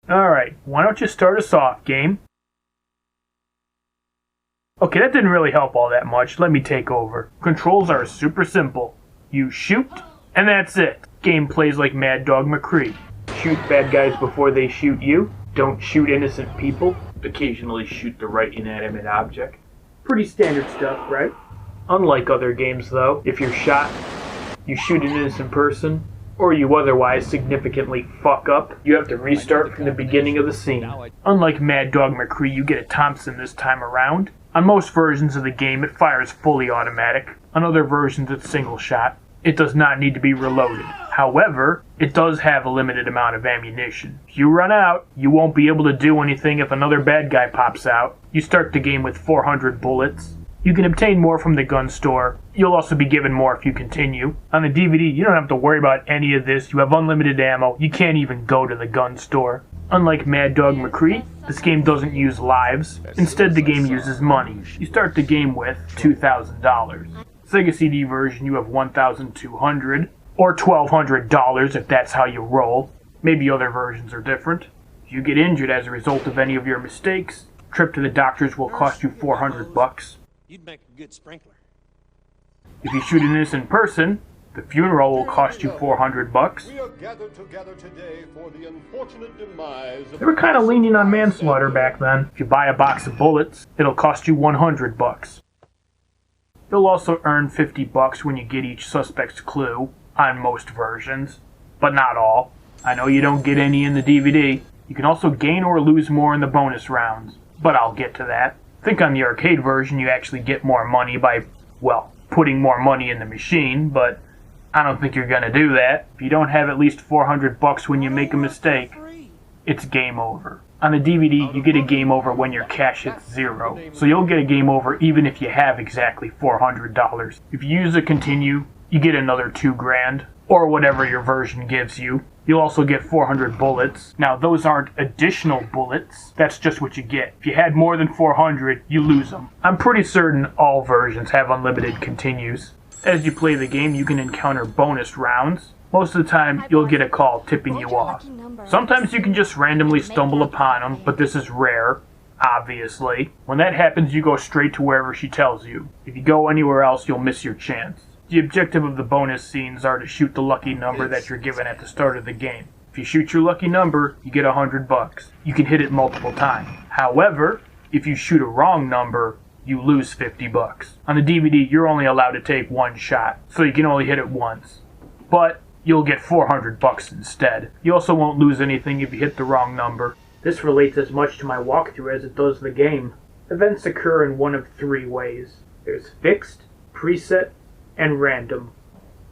Alright, why don't you start us off, game? Okay, that didn't really help all that much. Let me take over. Controls are super simple. You shoot, and that's it. Game plays like Mad Dog McCree. Shoot bad guys before they shoot you. Don't shoot innocent people. Occasionally shoot the right inanimate object. Pretty standard stuff, right? Unlike other games, though, if you're shot, you shoot an innocent person, or you otherwise significantly fuck up, you have to restart from the beginning of the scene. Unlike Mad Dog McCree, you get a Thompson this time around. On most versions of the game, it fires fully automatic. On other versions, it's single shot. It does not need to be reloaded. However, it does have a limited amount of ammunition. If you run out, you won't be able to do anything if another bad guy pops out. You start the game with 400 bullets. You can obtain more from the gun store. You'll also be given more if you continue. On the DVD, you don't have to worry about any of this. You have unlimited ammo. You can't even go to the gun store. Unlike Mad Dog McCree, this game doesn't use lives. Instead, the game uses money. You start the game with $2,000. Sega CD version, you have $1,200 or $1,200 if that's how you roll. Maybe other versions are different. If you get injured as a result of any of your mistakes, trip to the doctors will cost you $400. You'd make a good sprinkler. If you shoot an innocent person, the funeral will cost you $400. We are gathered together today for the unfortunate demise of... They were kind of lenient on manslaughter back then. If you buy a box of bullets, it'll cost you $100. You'll also earn $50 when you get each suspect's clue, on most versions, but not all. I know you don't get any in the DVD. You can also gain or lose more in the bonus rounds, but I'll get to that. I think on the arcade version you actually get more money by, well, putting more money in the machine, but I don't think you're gonna do that. If you don't have at least $400 when you make a mistake, it's game over. On the DVD, you get a game over when your cash hits zero, so you'll get a game over even if you have exactly $400. If you use a continue, you get another $2,000, or whatever your version gives you. You'll also get 400 bullets. Now, those aren't additional bullets. That's just what you get. If you had more than 400, you lose them. I'm pretty certain all versions have unlimited continues. As you play the game, you can encounter bonus rounds. Most of the time, you'll get a call tipping you off. Sometimes you can just randomly stumble upon them, but this is rare, obviously. When that happens, you go straight to wherever she tells you. If you go anywhere else, you'll miss your chance. The objective of the bonus scenes are to shoot the lucky number that you're given at the start of the game. If you shoot your lucky number, you get $100. You can hit it multiple times. However, if you shoot a wrong number, you lose $50. On the DVD, you're only allowed to take one shot, so you can only hit it once. But you'll get $400 instead. You also won't lose anything if you hit the wrong number. This relates as much to my walkthrough as it does the game. Events occur in one of three ways. There's fixed, preset, and random.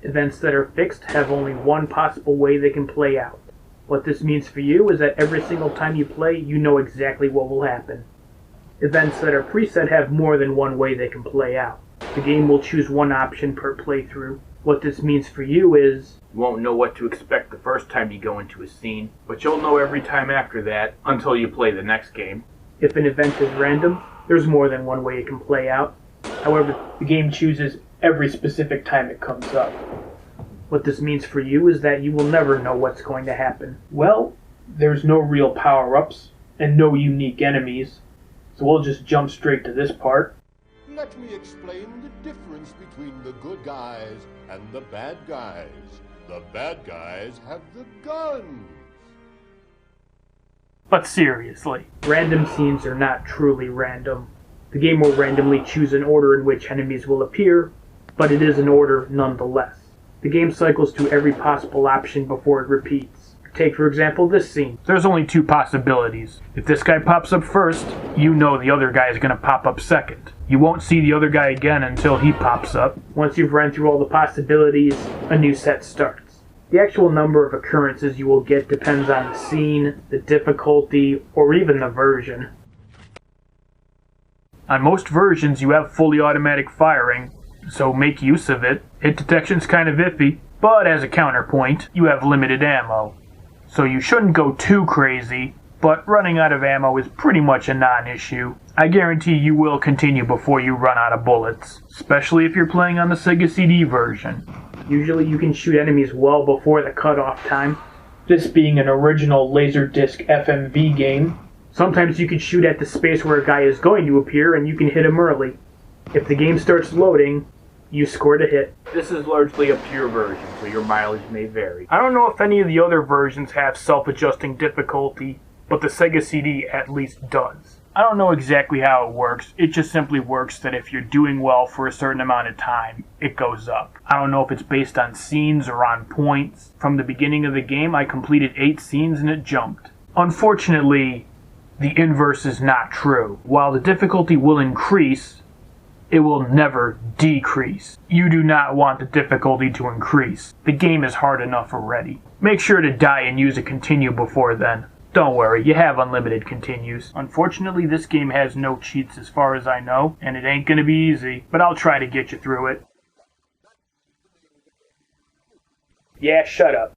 Events that are fixed have only one possible way they can play out. What this means for you is that every single time you play, you know exactly what will happen. Events that are preset have more than one way they can play out. The game will choose one option per playthrough. What this means for you is, you won't know what to expect the first time you go into a scene, but you'll know every time after that until you play the next game. If an event is random, there's more than one way it can play out. However, the game chooses every specific time it comes up. What this means for you is that you will never know what's going to happen. Well, there's no real power-ups and no unique enemies, so we'll just jump straight to this part. Let me explain the difference between the good guys and the bad guys. The bad guys have the guns. But seriously, random scenes are not truly random. The game will randomly choose an order in which enemies will appear, but it is an order nonetheless. The game cycles to every possible option before it repeats. Take, for example, this scene. There's only two possibilities. If this guy pops up first, you know the other guy is going to pop up second. You won't see the other guy again until he pops up. Once you've run through all the possibilities, a new set starts. The actual number of occurrences you will get depends on the scene, the difficulty, or even the version. On most versions, you have fully automatic firing, so make use of it. Hit detection's kind of iffy, but as a counterpoint, you have limited ammo. So you shouldn't go too crazy, but running out of ammo is pretty much a non-issue. I guarantee you will continue before you run out of bullets, especially if you're playing on the Sega CD version. Usually you can shoot enemies well before the cutoff time. this being an original Laserdisc FMV game. Sometimes you can shoot at the space where a guy is going to appear and you can hit him early. If the game starts loading, you scored a hit. This is largely a pure version, so your mileage may vary. I don't know if any of the other versions have self-adjusting difficulty, but the Sega CD at least does. I don't know exactly how it works. It just simply works that if you're doing well for a certain amount of time, it goes up. I don't know if it's based on scenes or on points. From the beginning of the game, I completed 8 scenes and it jumped. Unfortunately, the inverse is not true. While the difficulty will increase, it will never decrease. You do not want the difficulty to increase. The game is hard enough already. Make sure to die and use a continue before then. Don't worry, you have unlimited continues. Unfortunately, this game has no cheats as far as I know, and it ain't gonna be easy, but I'll try to get you through it. Yeah, shut up.